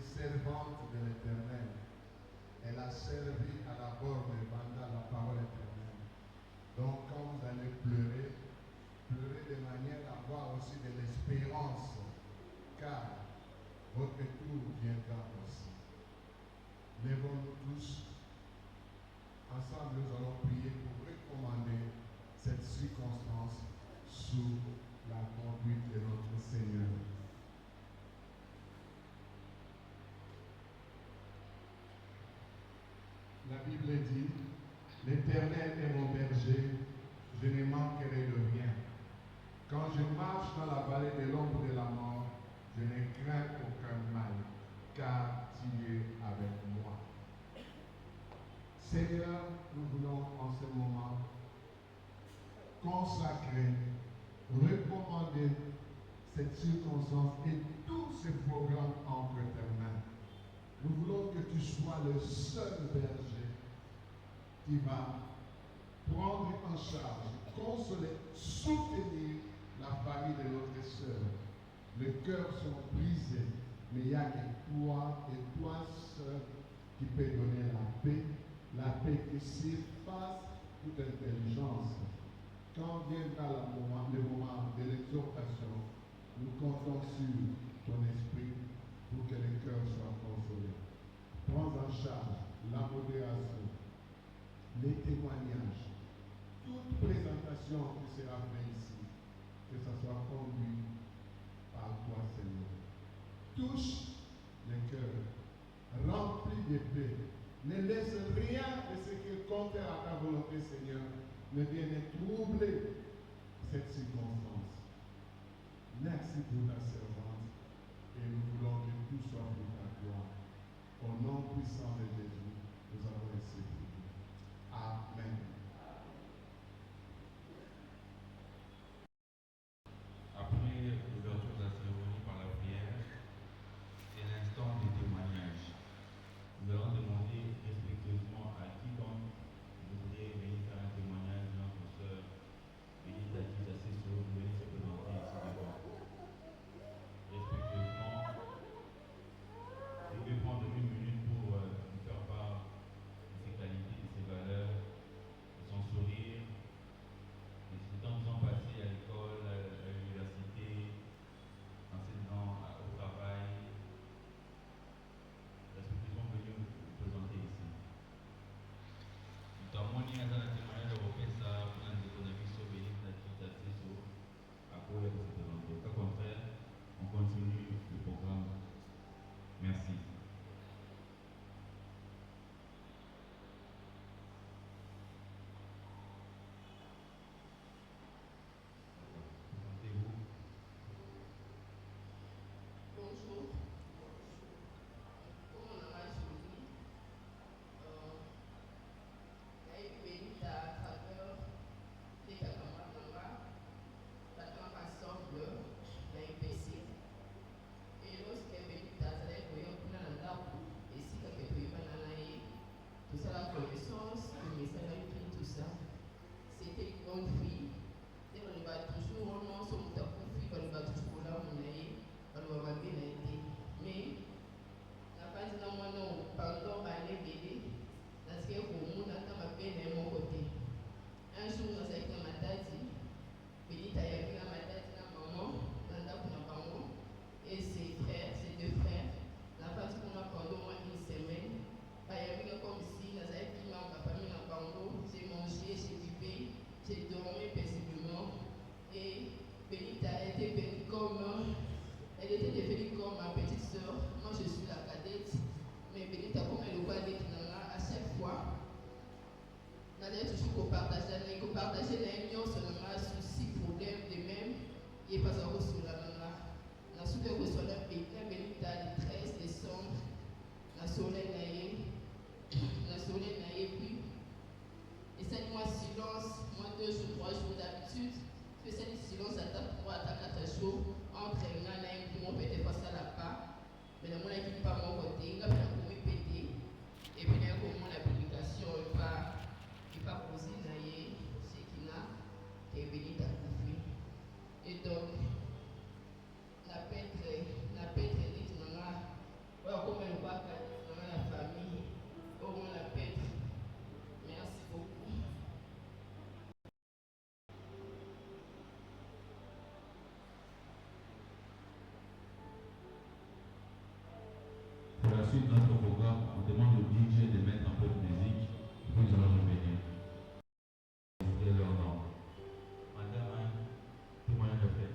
servante de l'Éternel. Elle a servi à la borne pendant la parole éternelle. Donc quand vous allez pleurer, pleurez de manière à avoir aussi de l'espérance, car votre tour viendra aussi. Lèvons-nous tous. Ensemble, nous allons prier pour recommander cette circonstance sous la conduite de notre Seigneur. La Bible dit, l'Éternel est mon berger, je ne manquerai de rien. Quand je marche dans la vallée de l'ombre de la mort, je ne crains aucun mal, car tu es avec moi. Seigneur, nous voulons en ce moment consacrer, recommander cette circonstance et tous ces programmes entre tes mains. Nous voulons que tu sois le seul berger qui va prendre en charge, consoler, soutenir la famille de notre sœur. Les cœurs sont brisés, mais il n'y a que toi et toi seul qui peut donner la paix qui surpasse toute intelligence. Quand viendra le moment de l'exhortation, nous comptons sur ton esprit pour que les cœurs soient consolés. Prends en charge la modération, les témoignages, toute présentation qui sera faite ici, que ce soit conduit par toi, Seigneur. Touche les cœurs, remplis de paix. Ne laisse rien de ce qui est contraire à ta volonté, Seigneur, ne vienne troubler cette circonstance. Merci pour ta servante et nous voulons que tout soit pour ta gloire. Au nom puissant de Jésus, nous avons ainsi prié. Amen. Après l'ouverture de la cérémonie par la prière, c'est l'instant du témoignage. Nous allons demander respectueusement à quiconque voudrait venir faire un témoignage de notre sœur Bénite Adjid Assesso, de venir se présenter ici devant. Respectueusement, il veut prendre une minute pour nous faire part de ses qualités, de ses valeurs, de son sourire, de ses temps passés à l'école, à l'université, enseignant au travail. Respectueusement venir nous présenter ici. Tutamwoni hata na témoignage au pesa kuna ndikonavi so Bénite Adjid Assesso à quoi elle se présenter. Au contraire, on continue le programme. Merci. Présentez-vous. Bonjour. Comme on a choisi, Bénite à travers les camarades ensemble dans un PC. Et lorsque Bénite a travaillé dans l'arbre, et si quelqu'un peut tout ça, la connaissance, le message, tout ça, c'était une grande fille. Et on va toujours, on s'en fille, on va toujours là, on va bien aider. Mais, la pas dit non, moi non, pendant l'année BD, parce que pour nous, on a bien de mon côté. Un jour, on a dit ma tante, Bénite a eu ma tante, ma maman, et ses frères, ses deux frères. La partie qu'on a pendant au moins une semaine, il y a comme si, on a dit papa, j'ai mangé, j'ai bébé, j'ai dormi paisiblement. Et Bénite a été bénie comme, elle était devenue comme ma petite soeur. Moi, je suis la cadette, mais Bénite a comme elle le voit à chaque fois. On a toujours partager l'union seulement souci, problème de même, et pas encore sur la maman. On a souvent reçu la Bénite le 13 décembre, la soleil naïe, puis, et cette mois silence, moins 2 jours, 3 jours d'habitude, que cette silence attaque 3 à 4 jours, entre un an et puis mon père face à la part, mais le monde n'est pas mon côté, il a bien pour me péter, et puis d'un coup, la publication n'est pas posée, c'est qu'il a, qui est béni à couvrir. Et donc, la pètre dit, ouais, comme suite de notre programme, on demande au DJ de mettre un peu de musique, puis nous allons revenir. C'est leur nom. Madame, témoignage de fait.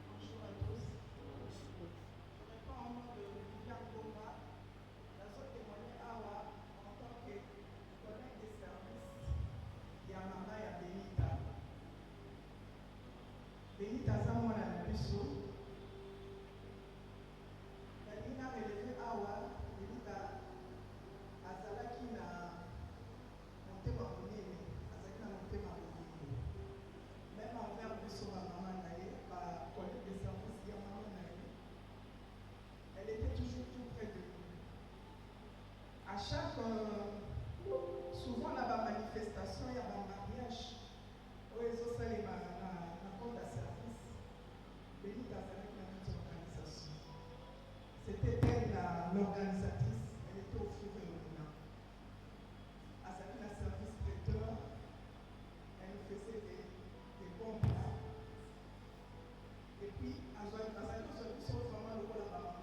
Bonjour à tous. Je réponds au nom de Viviane Goma. La zone témoignée Awa en tant que collègue des services Yamama et Benita. Benita Zamona na biso. Benita relevé Awa. Benita azalaki na motema monene. Azalaki na motema monene. Même envers biso maman na ye, par collègue des services Yamama na ye. Elle était toujours tout près de nous. À chaque, souvent là, manifestation, il y a un mariage, où ils ont fait la compte à service, béni avec la petite organisation. C'était elle l'organisatrice, elle était au four et au moulin. À la service traiteur, elle nous faisait des bons plats. Et puis, à Zouaïko, sont vraiment le rôle de la maman.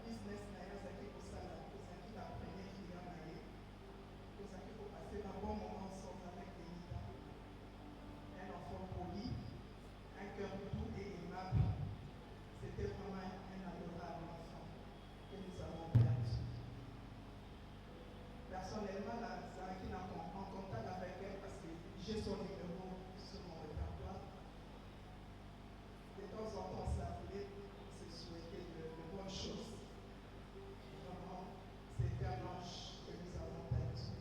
Business naïa zaki kosala kozaki na premier client na ye kozaki kopasser un bon moment ensemble avec Benita, un enfant poli, un cœur doux et aimable. C'était vraiment un adorable enfant que nous avons perdu. Personnellement, Zaki n'a en contact avec elle parce que j'ai son numéro sur mon répertoire. De temps en temps, on s'appelait pour se souhaiter de bonnes choses. C'est un ange que nous avons perdu,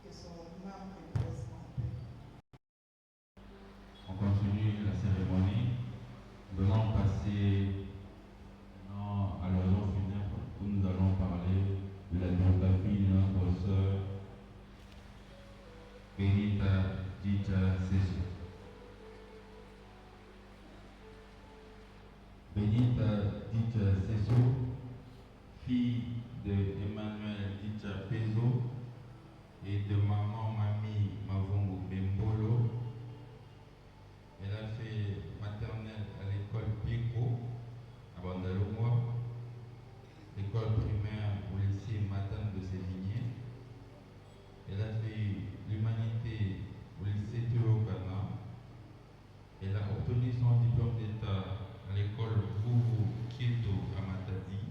que son âme repose en paix. On continue la cérémonie. Nous allons passer maintenant à l'horizon funèbre où nous allons parler de la biographie de notre sœur Benita Dita Seso. Benita Dita Seso, fille de Emmanuel Dita Peso et de maman Mami Mavongo Bembolo. Elle a fait maternelle à l'école Pico à Bandalomois, l'école primaire au lycée Matane de Sévigné. Elle a fait l'humanité au lycée Théokana. Elle a obtenu son diplôme d'État à l'école Boubou Kieto à Matadi.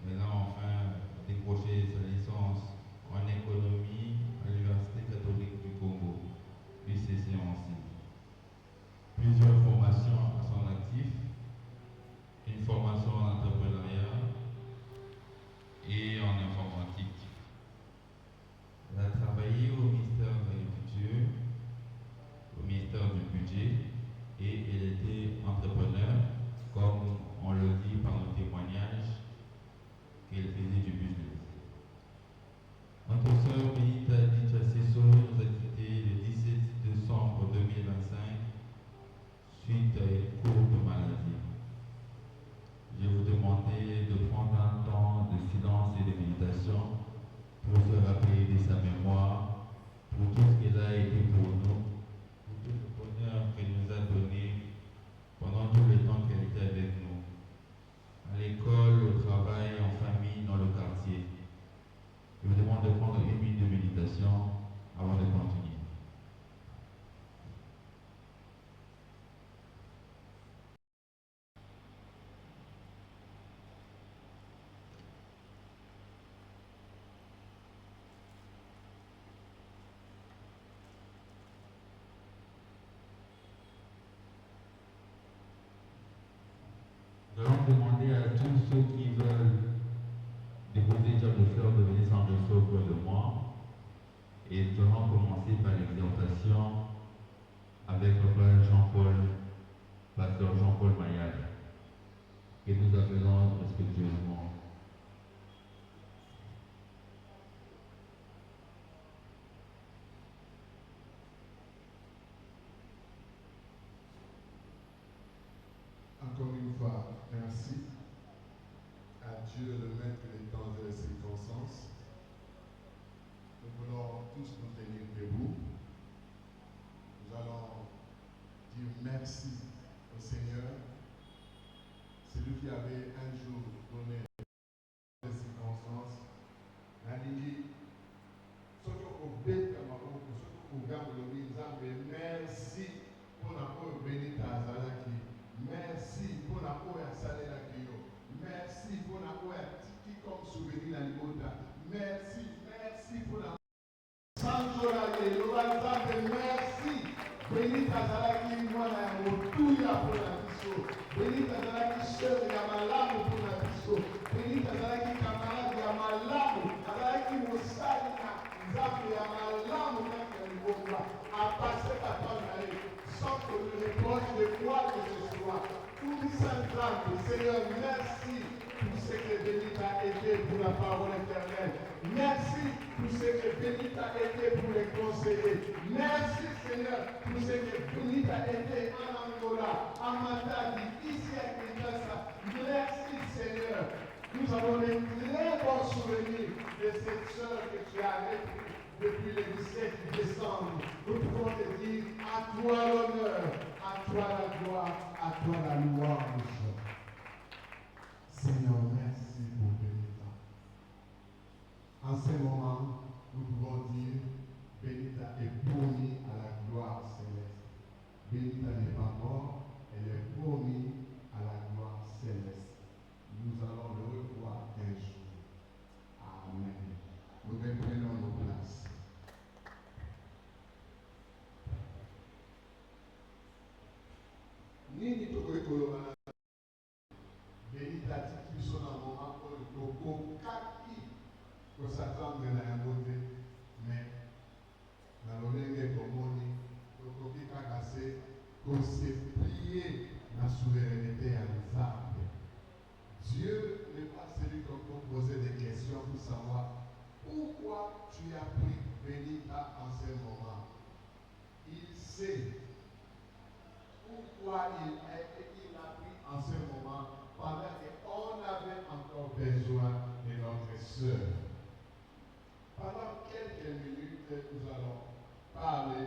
Elle a enfin décroché sa licence en économie à l'Université catholique du Congo, UCC Nancy. Plusieurs formations à son actif, une formation en entrepreneuriat et en informatique. Elle a travaillé au ministère de l'Agriculture, au ministère du Budget et elle était entrepreneur, comme on le dit par nos témoignages, qu'elle faisait du business. Notre sœur Benita Dita Seso nous a quittés le 17 décembre 2025 suite à une courte maladie. Je vais vous demander de prendre un temps de silence et de méditation pour se rappeler de sa mémoire, pour tout ce qu'elle a été pour nous, pour tout le bonheur qu'elle nous a donné pendant tout le temps qu'elle était avec nous, à l'école, au travail, en famille, dans le quartier. Je vous demande de prendre une minute de méditation avant de continuer. Nous allons demander à tous ceux qui veulent déposer déjà de fleurs de venir s'enregistrer auprès de moi. Et nous allons commencer par l'exhortation avec le frère Jean-Paul, pasteur Jean-Paul Mayal, que nous appelons respectueusement. Encore une fois, merci à Dieu le maître des temps et des circonstances. Nous voulons tous nous tenir debout. Nous allons dire merci au Seigneur qui avait un jour donné des circonstances, a dit, merci pour la béni Tazalaki. Merci pour la salé la Kyo. Merci pour la tiki comme souvenir la Libota. Merci, merci pour la Sanjolage, merci. Béni Tazalaki, moi la Motuya pour la biso. Béni Tazalaki, chef Yamalamu pour la biso. Béni Tazalaki, camarade Yamalamu. Tazalaki, Moussalina, Zam Yamalamu, à passer par ton année, sans que nous reproche de quoi que ce soit. Tout Saint-Anne, Seigneur, merci pour ce que Béni t'a aidé pour la parole éternelle. Merci pour ce que Béni t'a aidé pour les conseillers. Merci Seigneur pour ce que Béni t'a aidé en Angola, en Matadi, ici à Kinshasa. Merci Seigneur. Nous avons des très bons souvenirs de cette sœur que tu as repris depuis le 17 décembre. Nous pouvons te dire à toi l'honneur, à toi la gloire, à toi la louange. Seigneur, merci pour Bénita. En ce moment, nous pouvons dire Bénita est promis à la gloire céleste. Bénita n'est pas mort, elle est promise à la gloire céleste. Nous allons le revoir un jour. Amen. Nous reprenons nos places. Nini tokoekoloba Bénita tiki biso na moment oyo tokokaki kosatendre na yango te mais na lolenge tomoni tokoki kaka se koseplie na souveraineté ya Nzambe. Dieu n'est pas celui qui peut poser des questions pour savoir pourquoi tu as pris Bénita en ce moment. Il sait pourquoi il a pris en ce moment pendant qu'on avait encore besoin de notre sœur. Pendant quelques minutes, nous allons parler